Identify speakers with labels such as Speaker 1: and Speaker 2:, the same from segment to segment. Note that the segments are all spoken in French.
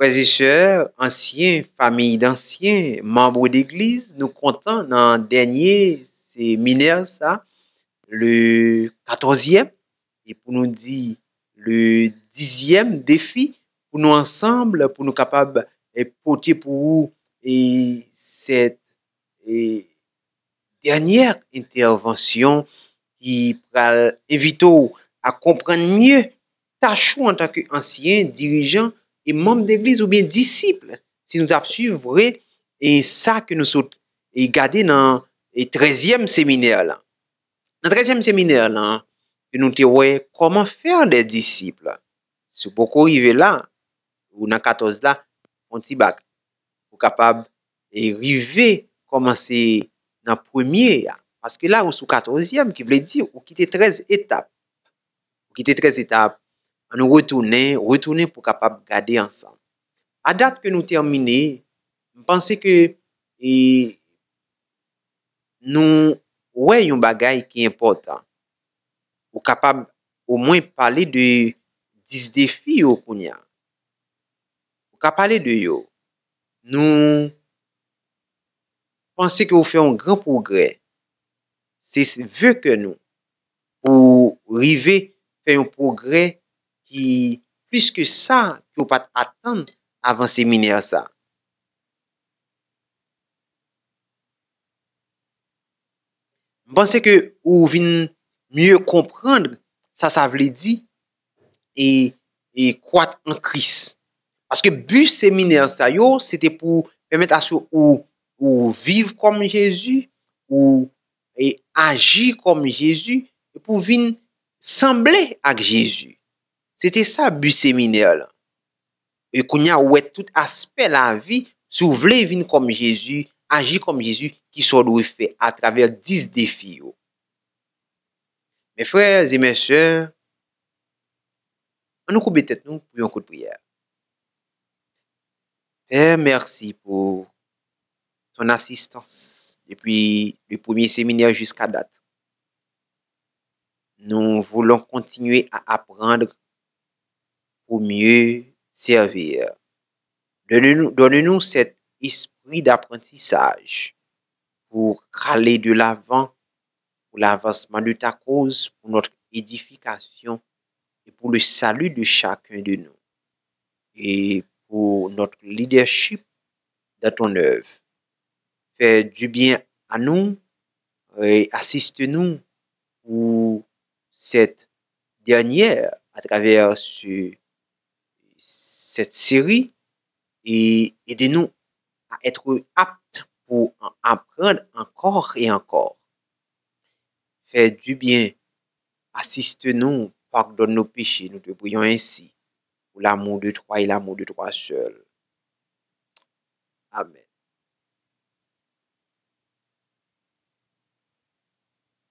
Speaker 1: Frères et sœurs, anciens, familles d'anciens, membres d'église, nous comptons dans le dernier séminaire, ça, le 14e, et pour nous dire le 10e défi, pour nous ensemble, pour nous capables de porter pour vous et cette dernière intervention qui va inviter à comprendre mieux tâche en tant qu'ancien dirigeant et membre d'église ou bien disciple, si nous avons suivi et ça que nous sommes et gardé dans le 13e séminaire là. Dans le 13e séminaire là, que nous te comment faire des disciples. Si beaucoup arriver là, ou dans 14 là, on petit bac, pour capable et arriver commencer dans le premier. Parce que là, on sous 14e, qui veut dire, ou quitter 13 étapes. Ou quitter 13 étapes, on nous retourner pour capable garder ensemble. À date que nous terminons, je pense que nous voyons un bagage qui est important. Ou capable au moins parler de 10 défis au Kounia. Ou capable parler de yo. Nous pensons que vous faites un grand progrès. C'est vu que nous, pour arriver à faire un progrès qui, plus que ça, que vous pas attendre avant ce séminaire ça. Je pense que vous venez mieux comprendre ça veut dire et croître en Christ. Parce que but séminaire ça c'était pour permettre à ceux ou vivre comme Jésus ou et agir comme Jésus et pour venir sembler avec Jésus. C'était ça but séminaire là. Et qu'on y a ouais tout aspect la vie, si vous voulez venir comme Jésus, agir comme Jésus qui soit doit faire à travers 10 défis. Mes frères et mes sœurs, on nous coupe tête nous pour un coup de prière. Père, merci pour ton assistance depuis le premier séminaire jusqu'à date. Nous voulons continuer à apprendre pour mieux servir. Donne-nous cet esprit d'apprentissage pour aller de l'avant, pour l'avancement de ta cause, pour notre édification et pour le salut de chacun de nous. Et pour notre leadership dans ton œuvre. Fais du bien à nous et assiste-nous pour cette dernière à travers cette série et aidez-nous à être aptes pour en apprendre encore et encore. Fais du bien, assiste-nous, pardonne nos péchés, nous te prions ainsi, pour l'amour de toi et l'amour de toi seul. Amen.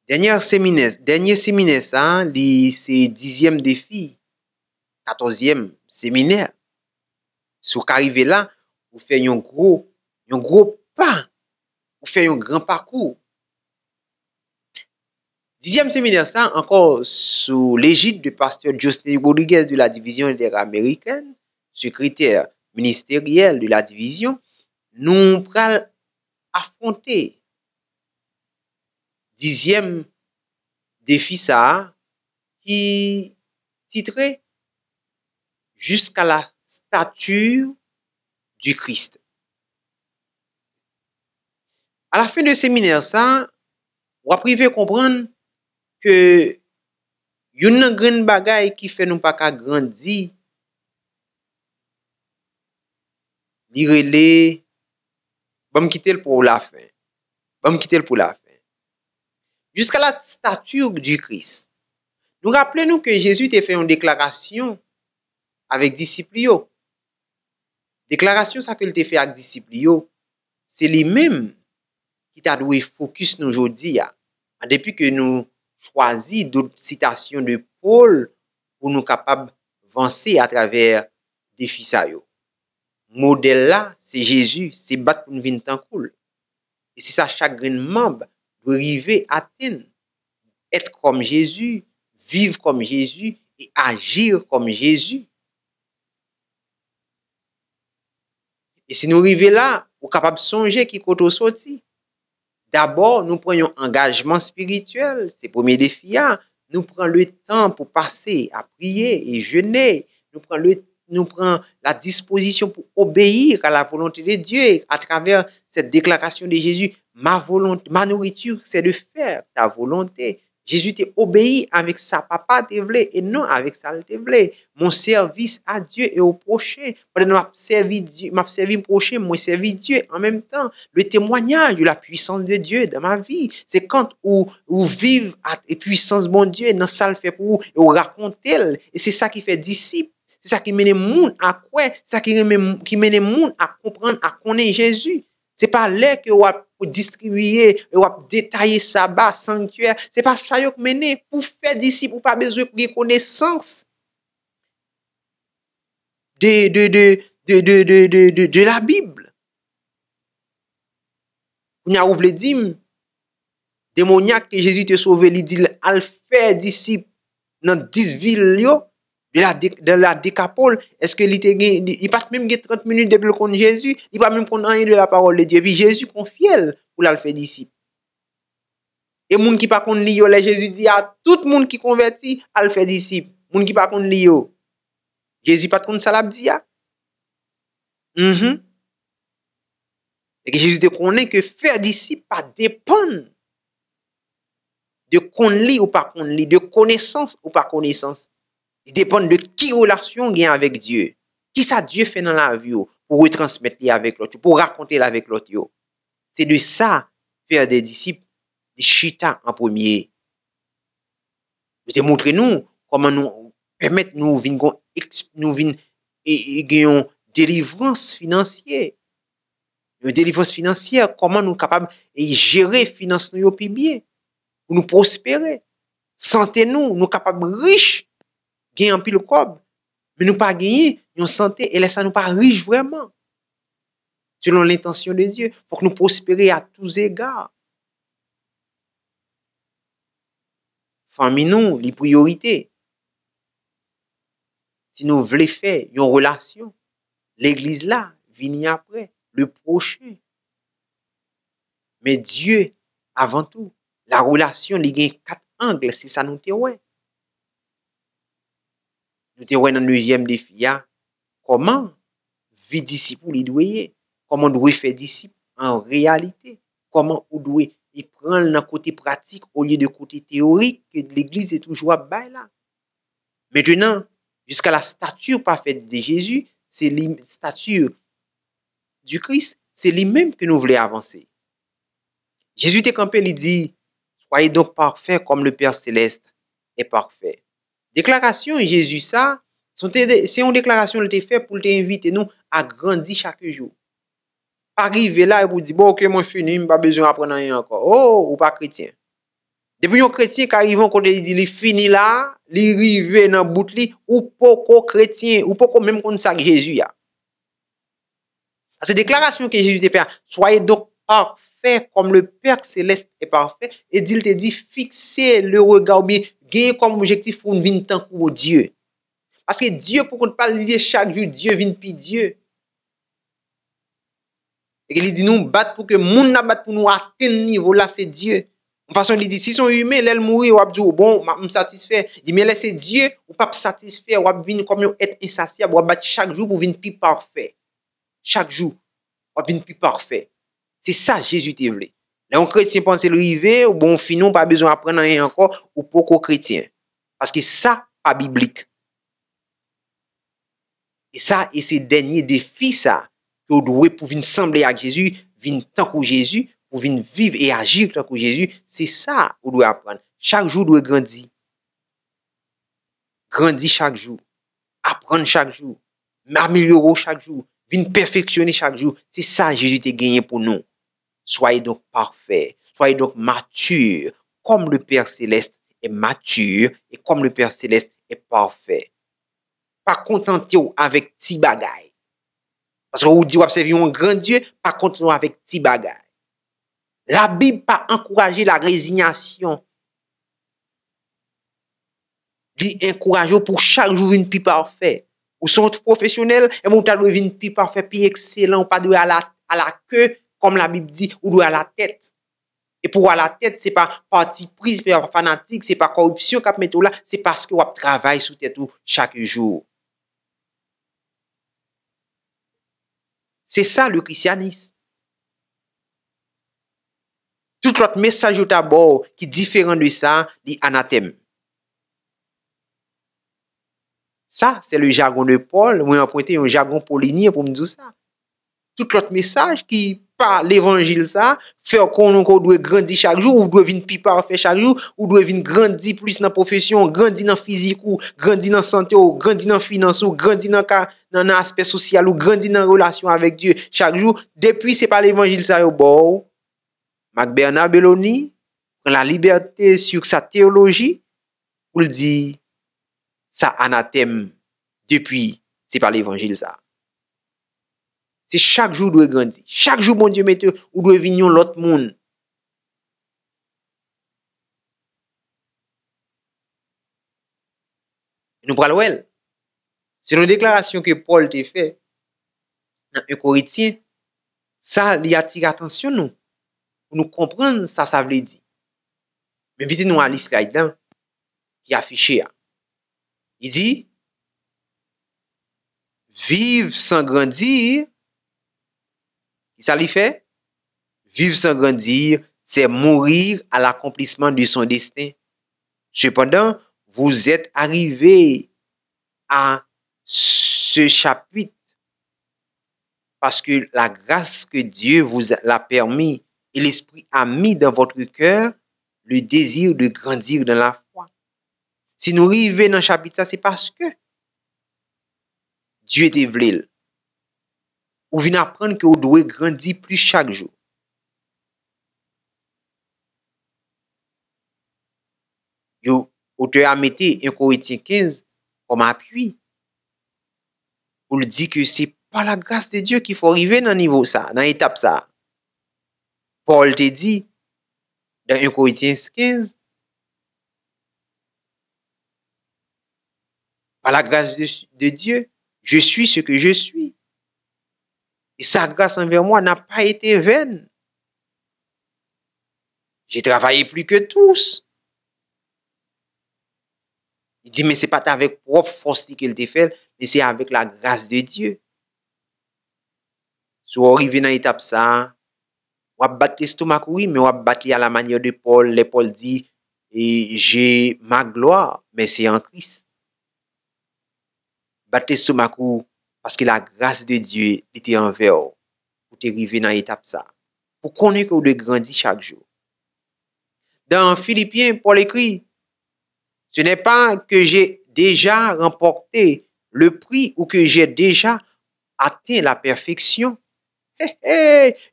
Speaker 1: Dernier séminaire, ça, c'est 10e défi, 14e séminaire. Si vous arrivez là, vous faites un gros pas, vous faites un grand parcours. 10e séminaire, ça, encore sous l'égide du pasteur Justin Rodriguez de la division interaméricaine, secrétaire ministériel de la division, nous allons affronter 10e défi, ça, qui titré jusqu'à la stature du Christ. À la fin de séminaire, ça, on va priver comprendre que une grande bagaille qui fait nous pas qu'à grandir, direle, bon quitter pour la fin. Bon quitter pour la fin. Jusqu'à la stature du Christ. Nous rappelons que Jésus t'a fait une déclaration avec disciples. Déclaration ça que il t'a fait avec disciples, c'est lui-même qui t'a doué focus nous aujourd'hui. Depuis que nous choisi d'autres citations de Paul pour nous capables avancer à travers défis ça yo. Modèle là, c'est Jésus, c'est battre pour une vie tant cool. Et c'est ça chaque membre doit arriver à atteindre, être comme Jésus, vivre comme Jésus et agir comme Jésus. Et si nous arrivons là, nous sommes capables de songer qui côté sorti. D'abord, nous prenons un engagement spirituel. C'est le premier défi. Nous prenons le temps pour passer à prier et jeûner. Nous prenons la disposition pour obéir à la volonté de Dieu à travers cette déclaration de Jésus. Ma nourriture, c'est de faire ta volonté. Jésus t'a obéi avec sa papa te voulait et non avec ça te voulait. Mon service à Dieu et au prochain. Pendant que m'a servi prochain, moi servi Dieu en même temps. Le témoignage de la puissance de Dieu dans ma vie, c'est quand ou vivre à la puissance de mon Dieu dans ça le fait pour vous et on raconte elle et c'est ça qui fait disciple. C'est ça qui mène le monde à quoi? C'est ça qui mène le monde à comprendre, à connaître Jésus. C'est pas là que on va distribuer, on va détailler sabbat, sanctuaire. C'est pas ça que mener pour faire disciple, ou pas besoin de connaissance de la Bible. On a ouvert dit démoniaque que Jésus te sauvé, il dit al faire disciple dans 10 villes de la décapole. Est-ce que il pas même 30 minutes depuis le compte Jésus, il pas même connaître rien de la parole de Dieu. Puis Jésus confie pour la faire disciple. Et moun qui pas connaît li là Jésus dit à tout monde qui converti à le faire disciple. Moun qui pas connaît li Jésus pas connaît ça l'a dit a. Et que Jésus te connaît que faire disciple pas dépend de connaître ou pas connaître, de connaissance ou pas connaissance. Il dépend de qui relation gagne avec Dieu. Qui ça Dieu fait dans la vie pour retransmettre avec l'autre, pour raconter avec l'autre. C'est de ça faire des disciples, des chita en premier. Je te montre nous comment nous permettre nous vinn gagnons délivrance financière. Une délivrance financière, comment nous capables de gérer finance nous plus bien pour nous prospérer. Santé nous capables riches gagner un pile cob, mais nous pas gagner une santé et laisse nous pas riche vraiment. Selon l'intention de Dieu, faut que nous prospérer à tous égards. Famille nous, les priorités. Si nous voulons faire une relation, l'église là, vient après, le prochain. Mais Dieu, avant tout, la relation, il y a 4 angles, c'est ça nous te ouais. Nous te ouais dans le 9e défi, comment vivre disciple il doit y, comment on doit faire disciple en réalité, comment on doit y prendre le côté pratique au lieu de côté théorique que l'église est toujours bas là. Maintenant, jusqu'à la stature parfaite de Jésus, c'est la stature du Christ, c'est lui-même que nous voulons avancer. Jésus t'est campé, il dit, soyez donc parfaits comme le Père Céleste est parfait. Déclaration Jésus ça, c'est une déclaration qu'il fait pour t'inviter nous à grandir chaque jour. Arriver là et vous dire, bon, ok, moi fini, pas besoin d'apprendre rien encore. Oh, ou pas chrétien. Depuis un chrétien qui arrive quand il dit, il fini là, il arrive dans le bout, ou pas chrétien, ou pas même comme ça que Jésus a. C'est déclaration que Jésus te fait, soyez donc parfaits comme le Père Céleste est parfait, et il te dit, fixez le regard, bien, gagner comme objectif pour venir tant que Dieu. Parce que Dieu, pour qu'on ne parle de chaque jour, Dieu vient puis Dieu. Et il dit nous battre pour que moun n'a battre pour nous atteindre niveau là, c'est Dieu. De façon, il dit si son humain, l'elle mourir, ou dit bon, me satisfait. Il dit mais laissez Dieu ou pas satisfait, ou venir comme être insatiable, ou battre chaque jour pour venir plus parfait. Chaque jour, ou venir plus parfait. C'est ça Jésus te voulait. Là, un chrétien pense le river, ou bon, finon, pas besoin d'apprendre rien encore, ou pas chrétien. Parce que ça, pas biblique. Et ça, et c'est dernier défi, ça, que vous devez pour venir sembler à Jésus, venir tant que Jésus, pour venir vivre et agir tant que Jésus, c'est ça que vous devez apprendre. Chaque jour, vous devez grandir. Grandir chaque jour. Apprendre chaque jour. Améliorer chaque jour. Venir perfectionner chaque jour. C'est ça Jésus t'a gagné pour nous. Soyez donc parfaits. Soyez donc matures, comme le Père Céleste est mature et comme le Père Céleste est parfait. Pas contenter avec petit bagay. Parce que vous dites, vous servir un grand Dieu, pas contenter avec petit bagay. La Bible pas encourager la résignation. Il encourage pour chaque jour une plus parfait. ou sont professionnels, et vous doit venir plus parfait, plus excellent, pas de à la queue, comme la Bible dit, ou doit à la tête. Et pour à la tête, c'est pas parti pris, c'est pas fanatique, c'est pas corruption qu'a mettre là, c'est parce que vous travaillez sous tête chaque jour. C'est ça le christianisme. Tout l'autre message d'abord qui est différent de ça, dit anathème. Ça, c'est le jargon de Paul. Moi, j'ai emprunté un jargon paulinien pour me dire ça. Tout l'autre message qui par l'évangile ça, faire qu'on doit grandir chaque jour, ou doit venir plus parfait chaque jour, ou doit venir grandir plus dans la profession, grandir dans la physique, ou grandir dans la santé, ou grandir dans la finance, ou grandir dans l'aspect social, ou grandir dans la relation avec Dieu chaque jour. Depuis, c'est pas l'évangile ça, bon. Mac Bernard Belloni prend la liberté sur sa théologie pour le dire ça anathème depuis, c'est pas l'évangile ça. C'est chaque jour doit grandir. Chaque jour, bon Dieu, mette ou doit venir l'autre monde. Nous parlons elle. C'est une déclaration que Paul t'a fait dans 1 Corinthiens. Ça, il attire attention nous. Pour nous comprendre ça, ça veut dire. Mais vite nous à l'slide là, qui est affiché. Il dit, vivre sans grandir. Ça lui fait? Vivre sans grandir, c'est mourir à l'accomplissement de son destin. Cependant, vous êtes arrivé à ce chapitre parce que la grâce que Dieu vous l'a permis et l'Esprit a mis dans votre cœur le désir de grandir dans la foi. Si nous arrivons dans le chapitre, ça c'est parce que Dieu était voulu. Ou vient apprendre que vous devez grandir plus chaque jour. Yo, auteur a mis 1 Corinthiens 15 comme appui. Pour le dire que c'est pas la grâce de Dieu qu'il faut arriver dans niveau ça, dans l'étape ça. Paul te dit dans 1 Corinthiens 15, par la grâce de Dieu, je suis ce que je suis. Et sa grâce envers moi n'a pas été vaine. J'ai travaillé plus que tous. Il dit, mais c'est pas avec propre force qu'il t'a fait, mais c'est avec la grâce de Dieu. Si vous arrivez dans l'étape ça, vous battre l'estomac, oui, mais vous battre à la manière de Paul. Les Paul dit, et j'ai ma gloire, mais c'est en Christ. Battre l'estomac, parce que la grâce de Dieu était envers vous. Pour arriver dans l'étape ça. Pour connaître que vous devez grandir chaque jour. Dans Philippiens, Paul écrit, ce n'est pas que j'ai déjà remporté le prix ou que j'ai déjà atteint la perfection.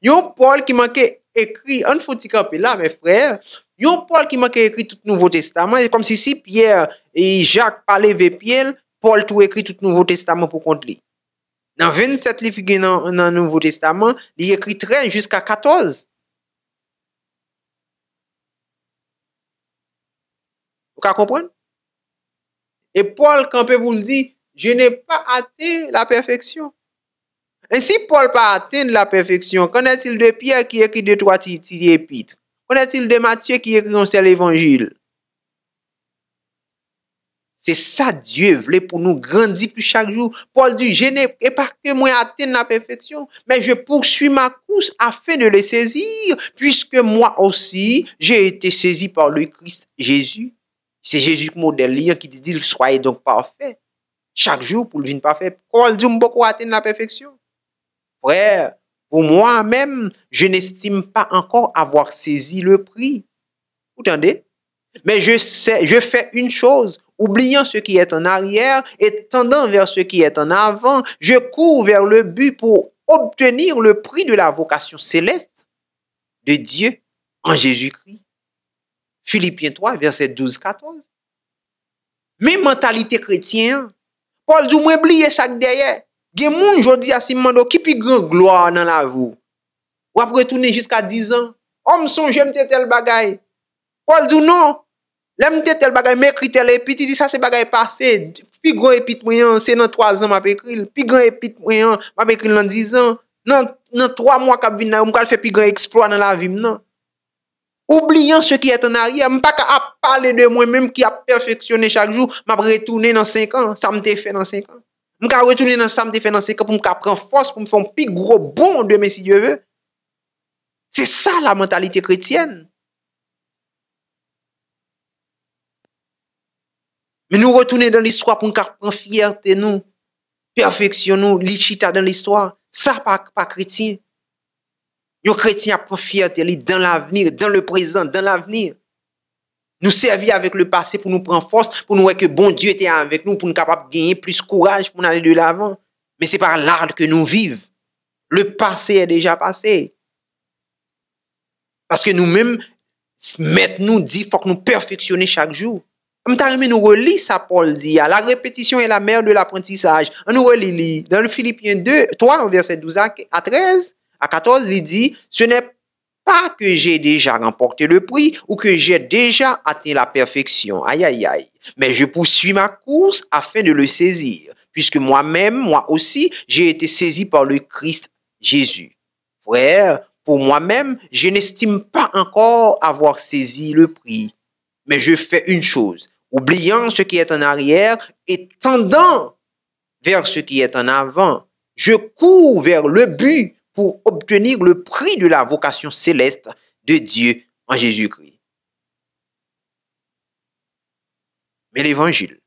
Speaker 1: Yon Paul qui manquait écrit, on faut y camper là, mes frères. Yon Paul qui manquait écrit tout le Nouveau Testament. C'est comme si Pierre et Jacques parlaient avec Pierre, Paul tout écrit tout le Nouveau Testament pour compte lui. Dans 27 livres dans le Nouveau Testament, il écrit 13 jusqu'à 14. Vous comprenez? Et Paul, quand vous le dit, je n'ai pas atteint la perfection. Et si Paul pas atteint la perfection, qu'en est-il de Pierre qui écrit 2-3 épîtres? Qu'en est-il de Matthieu qui écrit un seul évangile? C'est ça Dieu voulait pour nous grandir plus chaque jour. Paul dit, je n'ai pas que moi atteindre la perfection, mais je poursuis ma course afin de le saisir, puisque moi aussi, j'ai été saisi par le Christ Jésus. C'est Jésus modèle qui dit, soyez donc parfait. Chaque jour pour le venir parfait. Paul dit, beaucoup atteindre la perfection. Frère, pour moi-même, je n'estime pas encore avoir saisi le prix. Vous entendez? Mais je fais une chose, oubliant ce qui est en arrière et tendant vers ce qui est en avant, je cours vers le but pour obtenir le prix de la vocation céleste de Dieu en Jésus-Christ. Philippiens 3, verset 12-14. Même mentalité chrétienne, Paul dit, moi, oubliez chaque derrière. Gen moun jodi a si mando qui pi grand gloire dans la vie. Ou après retourner jusqu'à 10 ans. Homme son j'aime tel bagay. Paul dit non. L'aime tel bagay, m'écrit tel épître, dit ça c'est bagay passé. Puis grand épître moyen, c'est dans 3 ans m'a écrit. Puis grand épître moyen, m'a écrit dans 10 ans. Dans 3 mois qu'a vinn là, on va faire plus grand exploit dans la vie non. Oubliant ce qui est en arrière, m'pas qu'à parler de moi-même qui a perfectionné chaque jour, m'a retourner dans 5 ans, ça m'était fait dans 5 ans. M'ka retourner dans ça m'était fait dans 5 ans pour m'ka prendre force pour me faire un plus gros bond demain si Dieu veut. C'est ça la mentalité chrétienne. Mais nous retourner dans l'histoire pour nous prendre fierté, nous, perfection, nous, lichita dans l'histoire. Ça, pas chrétien. Un chrétien prend fierté dans l'avenir, dans le présent, dans l'avenir. Nous servir avec le passé pour nous prendre force, pour nous voir que bon Dieu était avec nous, pour nous capables de gagner plus courage pour aller de l'avant. Mais c'est par l'art que nous vivons. Le passé est déjà passé. Parce que nous-mêmes, nous dit, il faut que nous perfectionnions chaque jour. Nous relit ça, Paul dit, la répétition est la mère de l'apprentissage. On nous relit dans le Philippiens 2, 3, verset 12 à 13, à 14, il dit, ce n'est pas que j'ai déjà remporté le prix ou que j'ai déjà atteint la perfection. Aïe, aïe, aïe. Mais je poursuis ma course afin de le saisir, puisque moi aussi, j'ai été saisi par le Christ Jésus. Frère, pour moi-même, je n'estime pas encore avoir saisi le prix, mais je fais une chose, oubliant ce qui est en arrière et tendant vers ce qui est en avant. Je cours vers le but pour obtenir le prix de la vocation céleste de Dieu en Jésus-Christ. Mais l'évangile,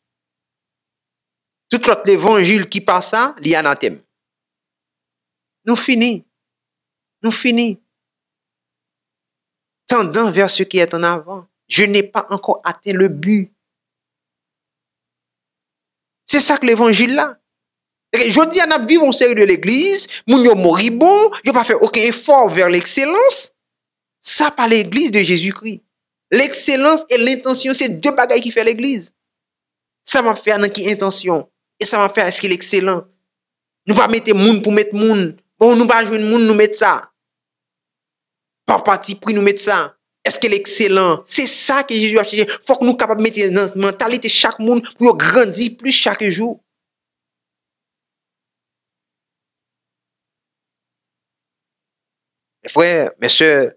Speaker 1: tout l'autre évangile qui passe ça, il y a anathème. Nous finissons. Tendant vers ce qui est en avant. Je n'ai pas encore atteint le but. C'est ça que l'évangile là. Je dis à nous vivons en série de l'église, moun yo moribond, yo pas fait aucun effort vers l'excellence. Ça pas l'église de Jésus-Christ. L'excellence et l'intention, c'est deux bagailles qui fait l'église. Ça m'a fait dans qui intention et ça m'a fait est-ce qu'il est excellent. Nous pas mettre moun pour mettre moun. Bon, nous pas jouer moun nous mettre ça. Par parti pris nous mettre ça. Est-ce qu'il est excellent? C'est ça que Jésus a cherché. Faut que nous capables de mettre dans la mentalité chaque monde pour grandir plus chaque jour. Mes frères, mes sœurs,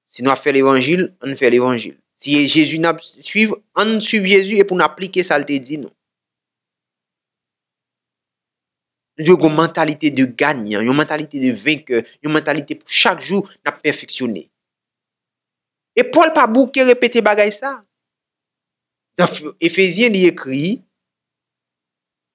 Speaker 1: si nous faisons l'évangile, on fait l'évangile. Si Jésus n'a suivre, on suit Jésus et pour nous appliquer ça, il te dit nous. Nous avons une mentalité de gagnant, une mentalité de vainqueur, une mentalité pour chaque jour n'a perfectionner. Et Paul pas bouquet répéter bagay ça. Dans Éphésiens, il écrit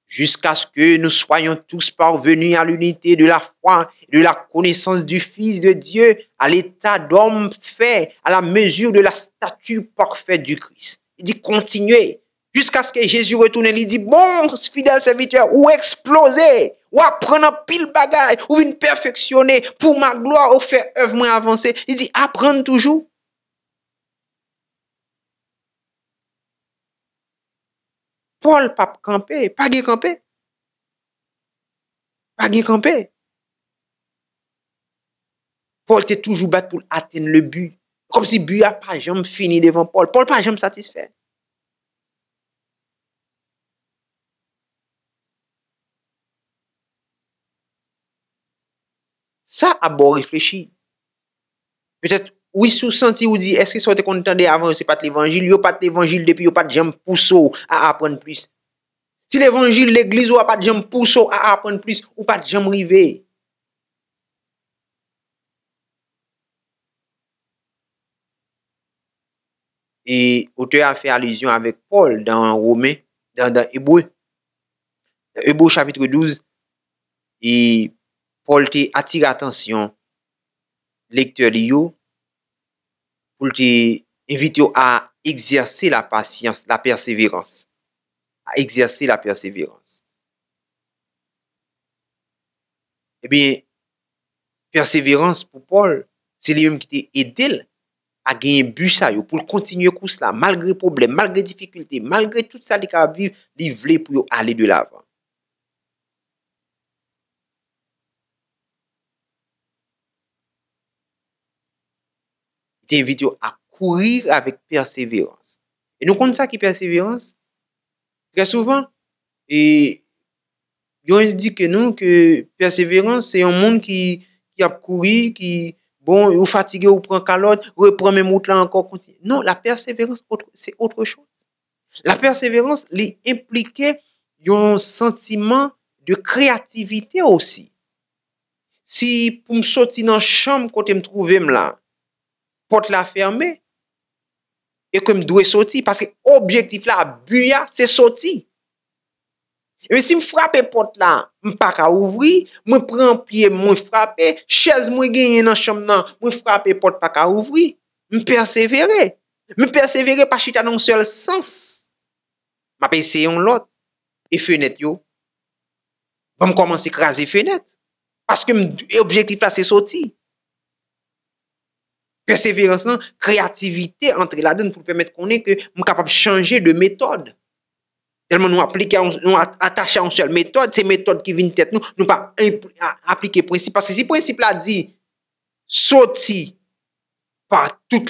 Speaker 1: jusqu'à ce que nous soyons tous parvenus à l'unité de la foi et de la connaissance du Fils de Dieu, à l'état d'homme fait, à la mesure de la stature parfaite du Christ. Il dit continuez, jusqu'à ce que Jésus retourne. Il dit bon, fidèle serviteur, ou exploser, ou apprendre un pile bagage, ou une perfectionner pour ma gloire, ou faire œuvre moins avancée. Il dit apprendre toujours. Paul pas campé, pas campé. Pas campé. Paul était toujours battu pour atteindre le but. Comme si le but n'a pas jamais fini devant Paul. Paul pas jamais satisfait. Ça a beau réfléchir. Peut-être, oui, sous-senti ou dit, est-ce que ça te content avant, c'est pas l'évangile, il n'y a pas l'évangile depuis, il n'y a pas de jamais poussé à apprendre plus. Si l'évangile, l'église, ou pas de jamais poussé à apprendre plus, ou pas de jamais arriver. Et l'auteur a fait allusion avec Paul dans Romains, dans Hébreu. Dans Hébreu chapitre 12, et Paul attire l'attention, lecteur Lio, pour t'inviter à exercer la patience, la persévérance. À exercer la persévérance. Eh bien, persévérance pour Paul, c'est lui-même qui t'a aidé à gagner but ça pour continuer course là malgré problème, malgré difficulté, malgré tout ça qu'il a vivre, il voulait pour aller de l'avant. Il t'invite à courir avec persévérance. Et nous comptons ça qui persévérance. Très souvent, et ils dit que non, que persévérance, c'est un monde qui a couru, qui, bon, ou fatigué, ou prend calotte, ou reprend même route là encore. Non, la persévérance, c'est autre chose. La persévérance, impliquait un sentiment de créativité aussi. Si pour me sortir dans la chambre, quand je me trouve là, porte la fermée, et que je dois sortir, parce que l'objectif là, but, c'est sortir. Et si je frappe porte là, je ne pas qu'à ouvrir, je prends pied, je frappe, chaise, je gagne dans la chambre, je frappe porte pas qu'à ouvrir, je persévérer. Je persévérer pas chita dans un seul sens. Je essayer l'autre. Et fenêtre, yo. Je vais commencer à craser fenêtre. Parce que l'objectif là, c'est sortir. Persévérance, créativité entre là-dedans pour permettre qu'on ait que je suis capable de changer de méthode. Tellement nous attacher à une seule méthode, ces méthodes qui viennent tête nous pas appliquer principe. Parce que si le principe là dit sortir par tout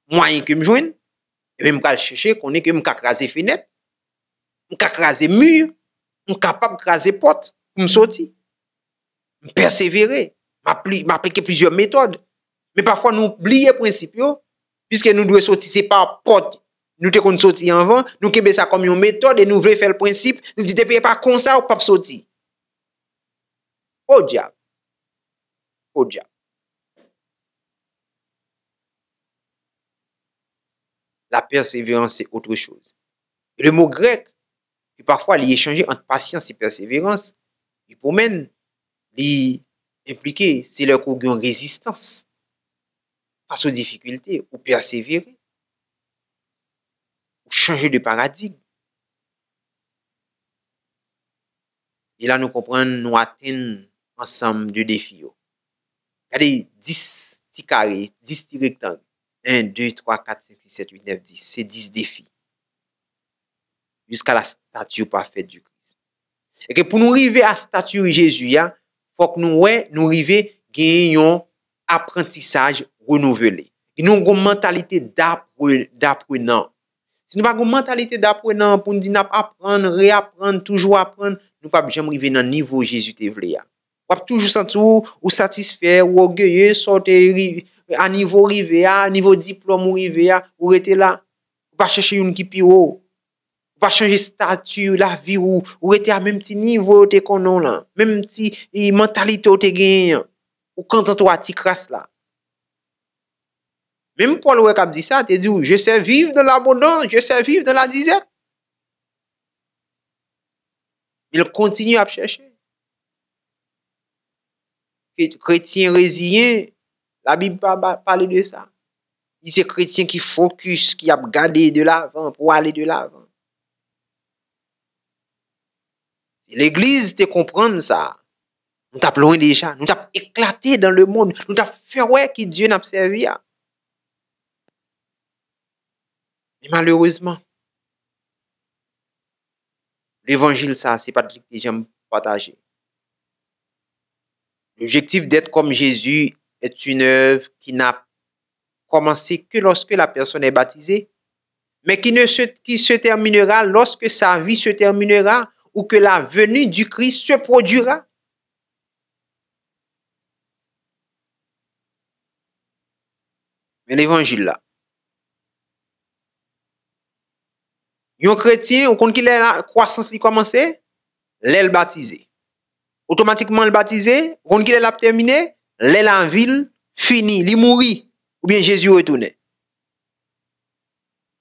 Speaker 1: moyen que je joigne, et même je chercher qu'on est que je craser fenêtre, je craser mur, je capable de craser porte pour me sortir. Je persévérer, m'appliquer plusieurs méthodes. Mais parfois nous oublions le principe, puisque nous devons sortir, c'est pas porte. Nous devons sortir avant, nous devons ça comme une méthode et nous voulons faire le principe. Nous disons, depuis pas comme ça, ou pas sortir. Oh diable. Oh diable. La persévérance, c'est autre chose. Et le mot grec, qui parfois il est échangé entre patience et persévérance, il peut même impliquer, c'est leur qu'on a une résistance face aux difficultés, ou persévérer, ou changer de paradigme. Et là, nous comprenons, nous atteignons ensemble de défis. Regardez, 10 petits carrés, 10 petits rectangles. 1, 2, 3, 4, 5, 6, 7, 8, 9, 10. C'est 10 défis. Jusqu'à la statue parfaite du Christ. Et que pour nous arriver à la statue de Jésus, il faut que nous arrivions à gagner un apprentissage renouvelé. Nous avons une mentalité d'apprenant. Si nous n'avons pas une mentalité d'apprenant pour nous dire apprendre, réapprendre, toujours apprendre, nous ne pouvons jamais arriver dans le niveau Jésus te voulait. On va toujours sentir ou satisfait ou orgueilleux, sortir à niveau rivé, à niveau diplôme ou rivé, ou rester là. On va chercher une qui plus haut. On va changer statut, la vie ou rester à même petit niveau te qu'on là, même petit mentalité ou te gagne. Ou quand on toi ti crasse là. Même Paul ouais dit ça, te dit je sais vivre dans l'abondance, je sais vivre dans la disette. Il continue à chercher. Chrétien résilient, la Bible parle de ça. Il c'est chrétien qui focus, qui a gardé de l'avant pour aller de l'avant. L'église te comprendre ça. Nous t'as loin déjà, nous t'as éclaté dans le monde, nous t'as fait ouais qui Dieu n'a servi. Mais malheureusement, l'évangile ça, c'est pas de que j'aime partager. L'objectif d'être comme Jésus est une œuvre qui n'a commencé que lorsque la personne est baptisée, mais qui se terminera lorsque sa vie se terminera ou que la venue du Christ se produira. Mais l'évangile là, un chrétien, on compte qu'il est la croissance qui commence, l'aile baptisé. Automatiquement le baptisé, on compte qu'il est la terminé, l'aile en ville, fini, il mourit, ou bien Jésus retourne.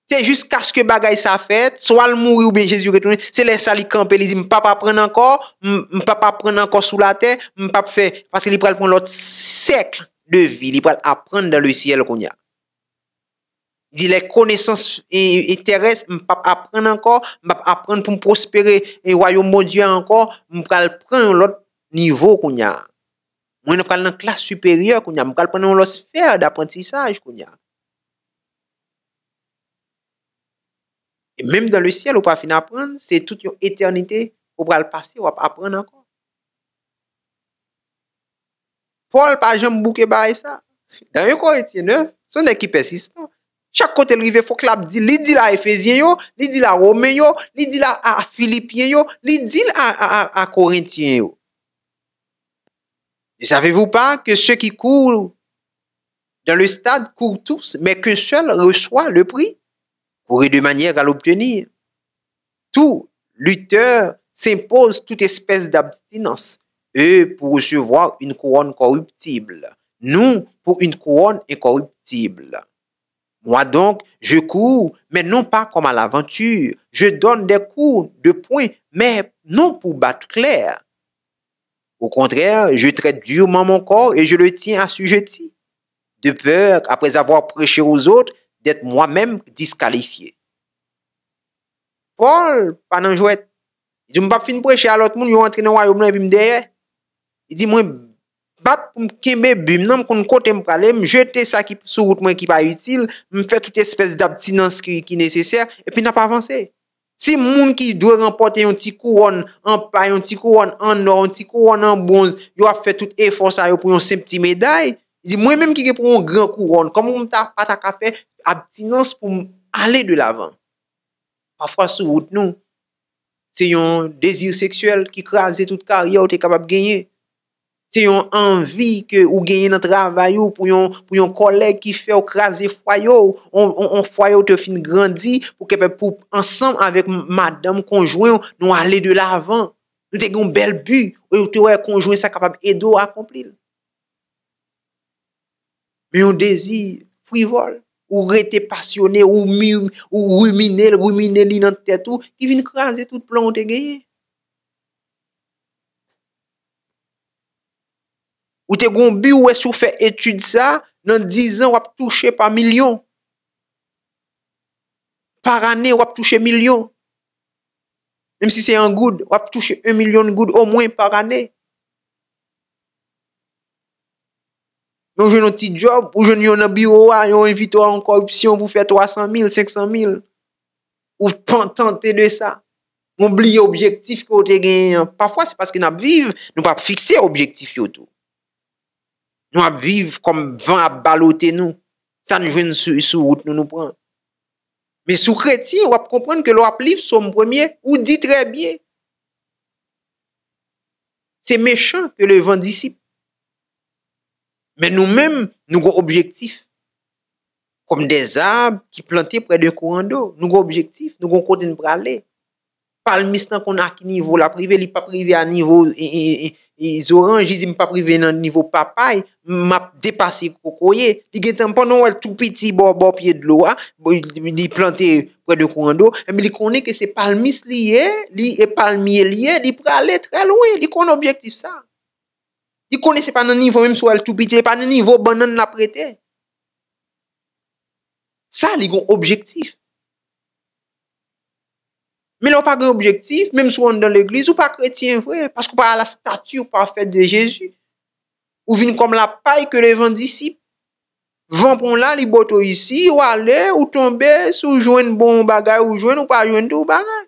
Speaker 1: C'est jusqu'à ce que bagaille ça fait, soit le mourir ou bien Jésus retourne, c'est les ça li camper, il dit m'papa prendre encore, m'papa prendre encore sous la terre, m'papa faire parce qu'il va prendre l'autre siècle de vie, il va apprendre dans le ciel qu'on y a. Il dit les connaissances terrestres, m'papa apprendre encore, m'papa apprendre pour prospérer et royaume de Dieu encore, m'papa prendre l'autre niveau qu'on y a. Moi on parle dans classe supérieure qu'on y a, m'papa prendre l'autre sphère d'apprentissage qu'on y a. Et même dans le ciel, on ne peut pas finir apprendre, c'est toute une éternité, on va le passer, on va apprendre encore. Paul, par exemple, bouquet ça. Dans 1 Corinthiens 9, c'est un qui persistant. Chaque côté rive faut que la dit, li dit la Éphésiens yo, li dit la Romains yo, li dit la à Philippiens yo, li dit à Corinthiens yo. Ne savez-vous pas que ceux qui courent dans le stade courent tous, mais qu'un seul reçoit le prix? Courir de manière à l'obtenir. Tout lutteur s'impose toute espèce d'abstinence. Eux pour recevoir une couronne corruptible. Nous pour une couronne incorruptible. Moi donc, je cours, mais non pas comme à l'aventure. Je donne des coups de poing, mais non pour battre clair. Au contraire, je traite durement mon corps et je le tiens assujetti, de peur, après avoir prêché aux autres, d'être moi-même disqualifié. Paul, pas dans jouet. Il dit, je ne pas fin prêcher à l'autre monde, il rentre dans le royaume et puis me derrière. Il dit, moi, bat pour me kembe bim, non, qu'on côté me praler, me jeter ça qui sur route moi qui pas utile, me faire toute espèce d'abstinence qui nécessaire et puis n'a pas avancé. Si moun qui doit remporter un petit couronne en paille, un petit couronne en or, un petit couronne en bronze, yo a fait tout effort ça pour un simple petit médaille. Il dit moi même qui pour un grand couronne, comment on t'a pas ta fait abstinence pour aller de l'avant. Parfois sur route nous, c'est un désir sexuel qui crase toute carrière ou t'es capable de gagner. C'est une envie que ou gagner dans travail ou pour un collègue qui fait craser foyer on foyer te fin grandi pour ensemble avec madame conjoint nous aller de l'avant nous te un bel but ou te ouais conjoint ça capable aider à accomplir mais un désir frivole ou rester passionné ou ruminer li dans tête tout qui vient craser tout plan ou te gagné. Ou te gon but ou est-ce fait étude ça, dans 10 ans, ou ap toucher par million. Par année, ou ap toucher million. Même si c'est un good, ou ap toucher 1 million de good au moins par année. Donc, je un petit job, ou je n'ai un bureau, yon invite en corruption pour faire 300 000, 500 000. Ou tenter de ça. Oublier objectif que vous avez gagné. Parfois, c'est parce que nous vivons, nous pas fixer objectif tout. Nous vivons comme vent à balloter nous. Ça nous joue sur route, nous prend. Mais sous chrétien, on va comprendre que l'on livre son premier, ou dit très bien. C'est méchant que le vent dissipe. Mais nous-mêmes, nous avons objectif. Comme des arbres qui plantés près d'un courant d'eau. Nous avons objectif, nous avons côté pour aller. Palmiste qu'on a à niveau la privé, il pas privé à niveau orange, il pas privé à niveau papaye, m'a dépassé cocoyer, il est pendant tout petit bord pied de l'eau, il planté près de courant d'eau, mais il connaît que c'est palmiste lié, et palmier lié, il peut aller très loin, il connaît objectif ça. Il connaît c'est pas dans niveau même soit tout petit, pas dans niveau banane la prêter. Ça, il a un objectif. Mais l'on pas un objectif, même si on est dans l'église, ou pas chrétien vrai, parce qu'on pas la statue parfaite de Jésus. Ou vient comme la paille que les vents dissipent. Vent pour là, li boto ici, ou aller, ou tomber, ou joindre bon bagage, ou joindre, ou pas joindre tout bagage.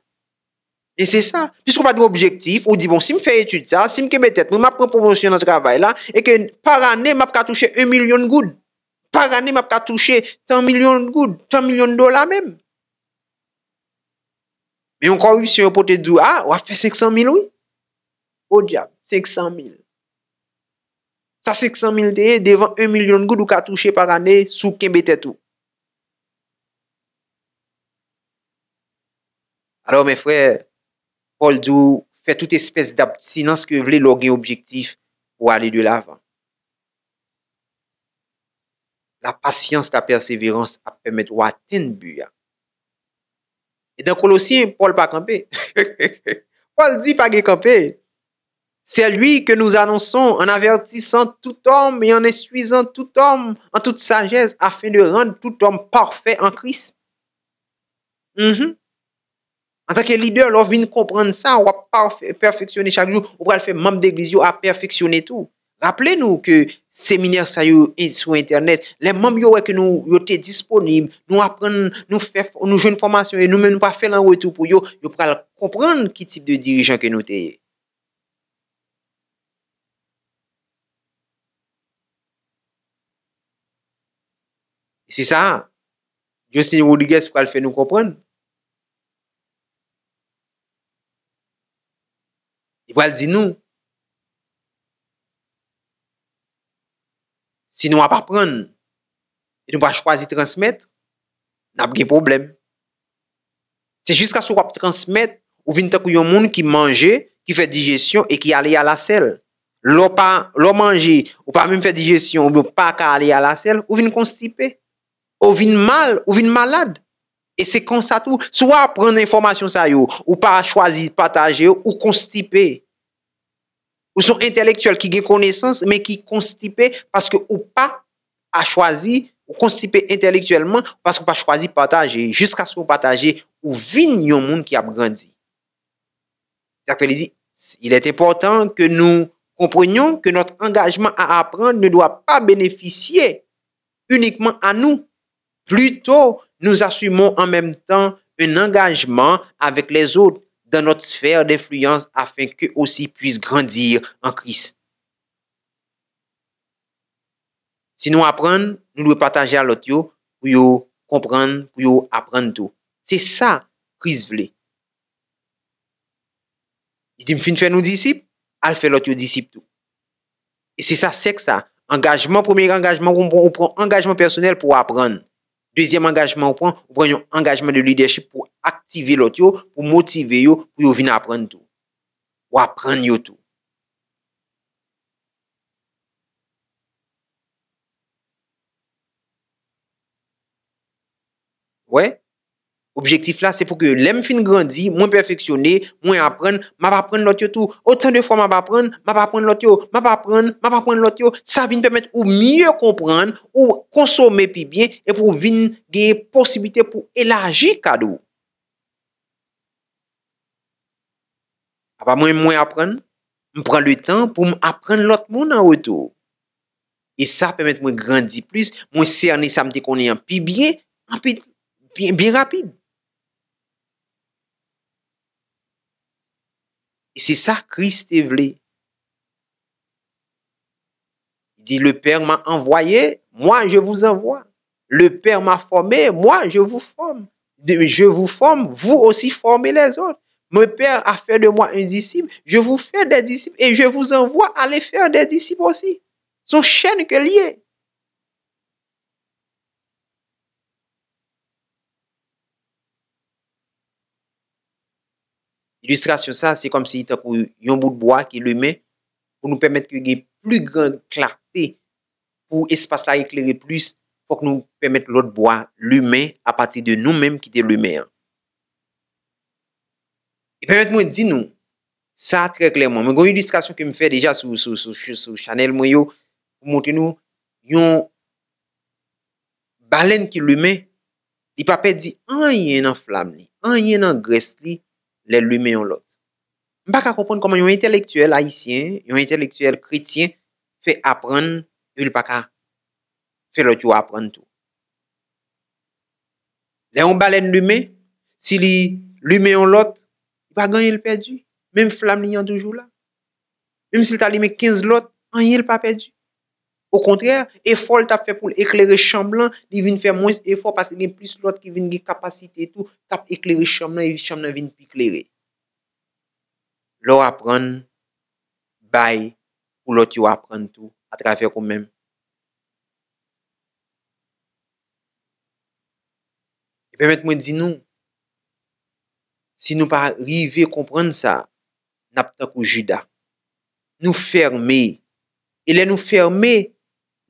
Speaker 1: Et c'est ça. Puisqu'on pas d'objectif, ou dit bon, si me fait étude ça, si me kebe tête, moi, prends promotion dans le travail là, et que par année, m'a pas toucher 1 million de gouttes. Par année, m'a pas toucher 100 millions de gouttes, 100 millions de dollars même. Mais on corruption pour te dire, ah, on a fait 500 000, oui. Au diable, 500 000. Ça, 500 000 devant 1 million de gouttes ou qu'a touché par année sous Kembete tout. Alors, mes frères, Paul dit, fait toute espèce d'abstinence que vous voulez loguer objectif pour aller de l'avant. La patience, la persévérance a permettre d'atteindre le but. Et dans Colossiens, Paul pas campé. Paul dit pas campé. C'est lui que nous annonçons en avertissant tout homme et en instruisant tout homme en toute sagesse afin de rendre tout homme parfait en Christ. En tant que leader, l'on vient comprendre ça, on va perfectionner chaque jour, on va faire membre d'église à perfectionner tout. Rappelez-nous que séminaire ça sur internet, les membres que nous étaient disponibles, nous apprenons, nous jouons une formation et nous-mêmes nous pas faire un retour pour yo pour comprendre qui type de dirigeant que nous sommes. C'est ça. Justin Rodriguez pour le faire nous comprendre. Il va le dire nous. Si nous ne pas prendre et nous pas choisir transmettre, n'a pas de problème. C'est jusqu'à ce qu'on transmettre ou vient tant un monde qui mange, qui fait digestion et qui allait à la selle. L'eau manger ou pas même faire digestion ou pas aller à la selle ou vient constipé, ou vient mal, ou vient malade. Et c'est comme ça tout. Soit prendre l'information ça yo, ou pas choisir partager ou constipé. Ou sont intellectuels qui ont connaissance mais qui constipé parce que ou pas a choisi ou constipé intellectuellement parce que pas choisi partager jusqu'à ce qu'on partager ou vinn un monde qui a grandi. Il est important que nous comprenions que notre engagement à apprendre ne doit pas bénéficier uniquement à nous. Plutôt, nous assumons en même temps un engagement avec les autres dans notre sphère d'influence afin qu'eux aussi puissent grandir en Christ. Si nous apprenons, nous devons partager à l'autre pour comprendre, pour apprendre tout. C'est ça Christ voulait. Il dit, fin faire nos disciples, elle fait l'autre disciple tout. Et c'est ça, c'est que ça. Engagement, premier engagement, on prend engagement personnel pour apprendre. Deuxième engagement, on prend un engagement de leadership pour activer l'autre, pour motiver, pour venir apprendre tout. Pour apprendre tout. Ouais. Objectif là, c'est pour que l'aime fin grandi, moins perfectionné, moins apprendre, m'a apprendre l'autre tout. Autant de fois m'a apprendre l'autre, m'a apprendre l'autre. Ça vient permettre ou mieux comprendre, ou consommer plus bien, et pour venir gagner possibilité pour élargir cadeau. Après moins apprendre, je prends le temps pour apprendre l'autre monde en retour. Et ça permet de grandir plus, moi cerner ça me qu'on est un plus bien, bien rapide. Et c'est ça Christ est voulu. Il dit, le Père m'a envoyé, moi je vous envoie. Le Père m'a formé, moi je vous forme. Je vous forme, vous aussi formez les autres. Mon Père a fait de moi un disciple, je vous fais des disciples et je vous envoie à aller faire des disciples aussi. Son chaîne que lié. Illustration ça, c'est comme si tu as un bout de bois qui le met pour nous permettre qu'il y ait plus grande clarté pour espace là éclairer plus, faut que nous permettre l'autre bois l'humain à partir de nous-mêmes qui est l'humain. Et permettez-moi de dire nous ça très clairement. Mais une illustration que me fait déjà sur Chanel Moyo pour montrer nous une baleine qui l'humain, il pas perdre rien dans flamme li, rien dans graisse li, les l'humain en l'autre. On pas comprendre comment un intellectuel haïtien, un intellectuel chrétien fait apprendre, il pas faire l'autre apprendre tout. Les on baleine l'humain, si l'humain en l'autre, il pas gagner le perdu. Même flamme li toujours là. Même s'il t'a limé 15 l'autre, rien il pas perdu. Au contraire, effort t'a fait pour éclairer chambre là, il vient faire moins effort parce qu'il y a plus l'autre qui vient de capacité et tout, t'a éclairer chambre là et chambre là vient plus éclairer. L'on apprend bail pour l'autre yo apprendre tout à travers quand même. Et permettez-moi de dire nous, si nous pas arriver à comprendre ça, n'a pas tant que Judas. Nous fermer. Et là nous fermer,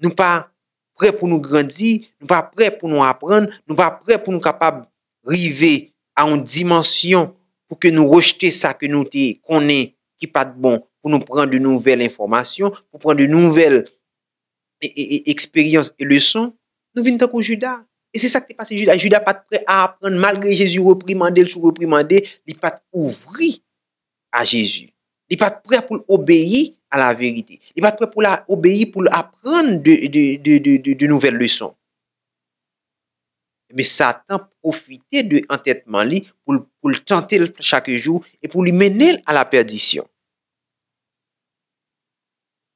Speaker 1: nous pas prêts pour nous grandir, nous pas prêts pour nous apprendre, nous pas prêts pour nous capables arriver à une dimension pour que nous rejeter ça que nous connaît qui pas de bon, pour nous prendre de nouvelles informations, pour prendre de nouvelles expériences et leçons, nous venons tant que Judas. Et c'est ça qui est passé Judas. Judas pas prêt à apprendre malgré Jésus reprimandé, il pas ouvrir à Jésus. Il pas prêt pour obéir à la vérité. Il pas prêt pour obéir pour apprendre de nouvelles leçons. Mais Satan profitait de l'entêtement pour le tenter chaque jour et pour lui mener à la perdition.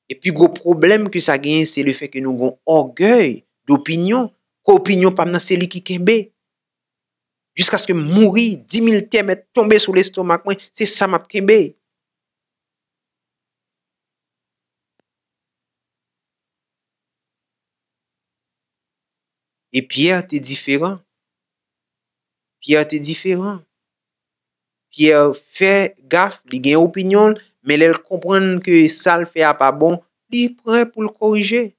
Speaker 1: Et puis, gros problème que ça gagne, c'est le fait que nous avons orgueil d'opinion, qu'opinion pas dans celui qui kembe. Jusqu'à ce que mourir, 10 000 termes tomber sur l'estomac, c'est ça m'a kembe. Et Pierre, t'es différent. Pierre, t'es différent. Pierre fait gaffe, il gagne opinion, mais elle comprend que ça le fait à pas bon, il prend pour le corriger.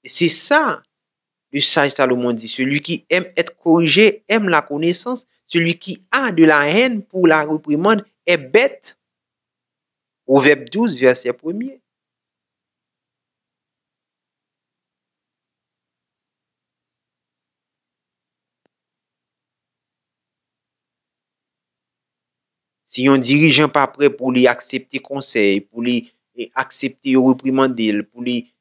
Speaker 1: Et c'est ça, le sage Salomon dit, celui qui aime être corrigé aime la connaissance, celui qui a de la haine pour la réprimande est bête. Proverbe 12, verset 1er. Si un dirigeant pas prêt pour lui accepter conseil, pour lui accepter réprimander, pour lui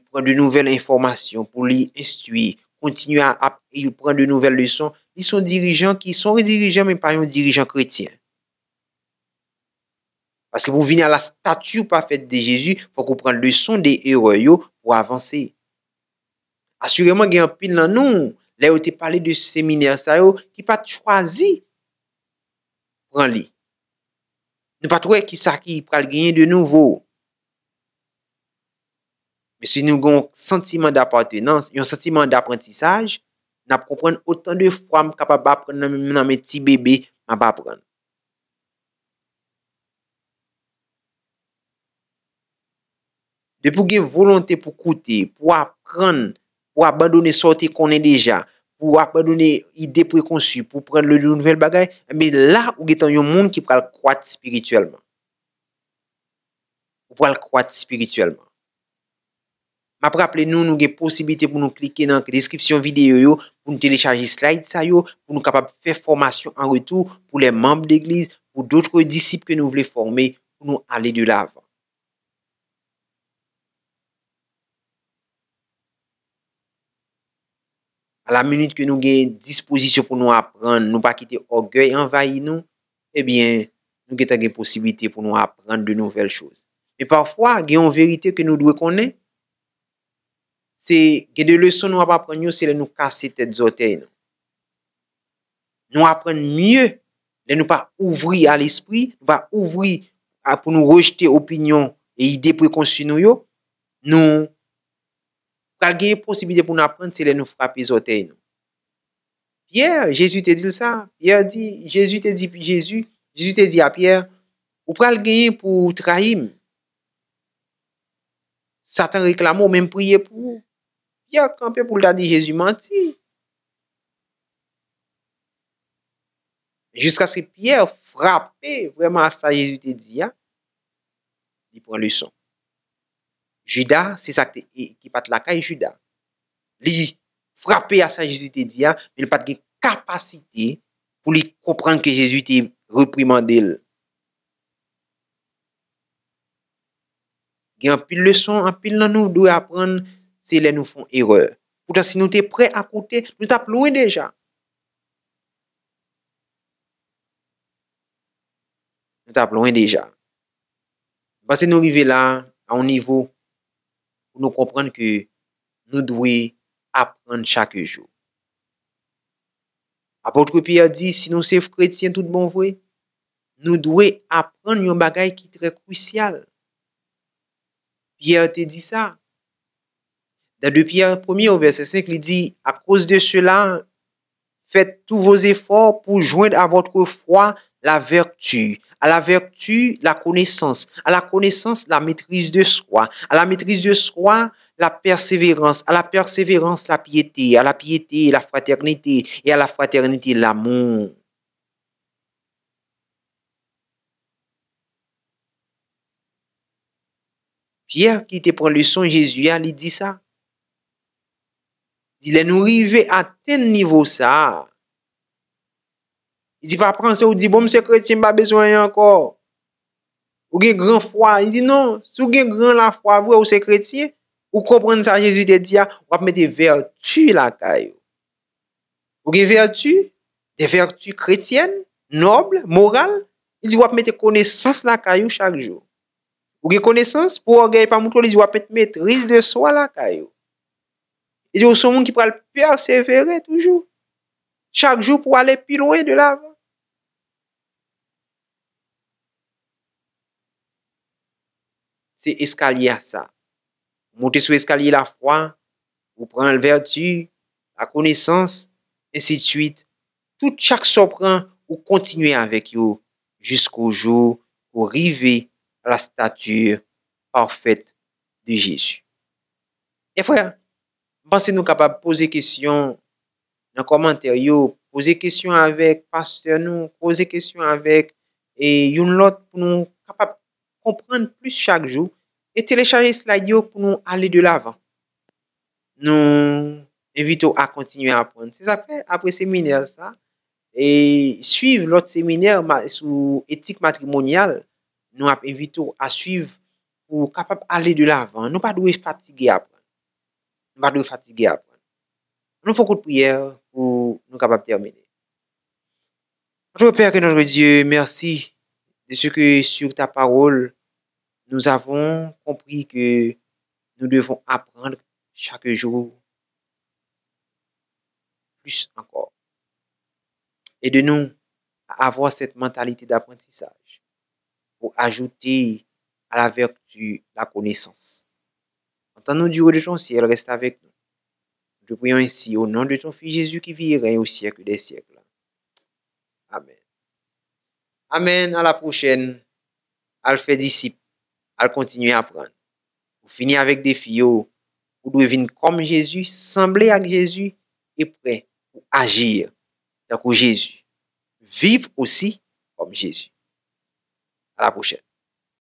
Speaker 1: prendre de nouvelles informations, pour lui instruire, continuer à prendre de nouvelles leçons, ils sont dirigeants qui sont dirigeants, mais pas un dirigeant chrétien. Parce que pour venir à la statue parfaite de Jésus, il faut qu'on prenne leçon des erreurs pour avancer. Assurément, il y a un pile dans nous. Là, où tu parlé de séminaire, ça, qui pas choisi prendre lui. Nous pas trouver qui ça qui pral gagner de nouveau. Mais si nous avons un sentiment d'appartenance, un sentiment d'apprentissage, nous comprenons autant de fois capable d'apprendre dans mes petits bébés, m'a pas apprendre. Depuis que vous avez volonté pour écouter, pour apprendre, pour abandonner sortir qu'on est déjà, pour abandonner idées préconçues, pour prendre de nouvelles bagages, mais là où est un monde qui peut croître spirituellement. Pour le croître spirituellement. Je rappelle nous avons possibilité pour nous cliquer dans la description vidéo pour nous télécharger slide ça pour nous capable faire formation en retour pour les membres d'église, pour d'autres disciples que nous voulons former pour nous aller de l'avant. À la minute que nous avons disposition pour nous apprendre, nous pas quitter orgueil envahir nous, eh bien, nous avons une possibilité pour nous apprendre de nouvelles choses. Mais parfois, il y a une vérité que nous devons connaître. C'est que des leçons nous apprendre, c'est de nous casser tête orteils. Nous apprendre mieux, de nous pas ouvrir à l'esprit, pas ouvrir pour nous rejeter opinion et idées préconçues nous. Nous, quand il y a une possibilité pour nous apprendre, c'est de nous frapper les orteils. Pierre, Jésus te dit ça. Pierre dit, Jésus te dit à Pierre, ou pral gagner pour trahir. Satan réclame même prier pour. Pierre campé pour le dire Jésus menti. Jusqu'à ce que Pierre frappe vraiment à ça, Jésus te dit, il prend le son. Judas, c'est ça qui pat la caille Judas. Il frappe à ça, Jésus te dit, mais il n'a pas de capacité pour lui comprendre que Jésus te reprimandé. Il y a un pile leçon, un pile dans nous doit apprendre, c'est les nous font erreur. Pourtant, si nous sommes prêts à côté, nous sommes loin déjà. Nous sommes loin déjà. Parce que nous arrivons là, à un niveau pour nous comprendre que nous devons apprendre chaque jour. Apôtre Pierre dit, si nous sommes chrétiens, tout bon vrai, nous devons apprendre un bagage qui est très crucial. Pierre te dit ça. Dans 2 Pierre 1er au verset 5, il dit, à cause de cela, faites tous vos efforts pour joindre à votre foi la vertu, à la vertu, la connaissance, à la connaissance, la maîtrise de soi, à la maîtrise de soi, la persévérance, à la persévérance, la piété, à la piété, la fraternité, et à la fraternité, l'amour. Pierre qui te prend leçon, Jésus, il dit ça. Il est nous arrivé à tel niveau ça. Il dit pas penser ou dit bon monsieur chrétien pas besoin encore. Ou gen grand foi, il dit non, si ou gen grand la foi vrai ou c'est chrétien, ou comprendre ça Jésus te dit ou va mettre vertu la caille. Ou gen vertu, des vertus chrétiennes, nobles, morales, il dit ou va mettre connaissance la caille chaque jour. Ou gen connaissance pour orgueil pas montrer, il dit ou va mettre maîtrise de soi la caille. Il dit ou son monde qui peut persévérer toujours. chaque jour pour aller plus loin de l'avant. C'est escalier à ça. Monter sur l'escalier la foi, ou prendre la vertu, la connaissance, ainsi de suite. Tout chaque surprend ou continuer avec vous jusqu'au jour où arriver à la stature parfaite de Jésus. Et frère, pensez-nous capables de poser question dans les commentaires, poser question avec pasteur nous, poser question avec et une l'autre pour nous capables comprendre plus chaque jour et télécharger slide pour nous aller de l'avant. Nous invitons à continuer à apprendre. C'est après séminaire ça et suivre l'autre séminaire sur éthique matrimoniale, nous invitons à suivre pour capable aller de l'avant. Nous pas doué fatiguer à apprendre. Nous pas doué fatiguer à apprendre. Nous faisons coup de prière pour nous capables de terminer. Notre Père que notre Dieu, merci de ce que sur ta parole, nous avons compris que nous devons apprendre chaque jour plus encore. Aide-nous à avoir cette mentalité d'apprentissage pour ajouter à la vertu la connaissance. Entends-nous du haut de ton ciel, reste avec nous. Nous te prions ainsi au nom de ton Fils Jésus qui vit et règne au siècle des siècles. Amen. Amen, à la prochaine. À le faire disciple, à continuer à apprendre. Pour finir avec des filles, vous devez venir comme Jésus, sembler avec Jésus et prêt pour agir comme Jésus. Vivre aussi comme Jésus. À la prochaine.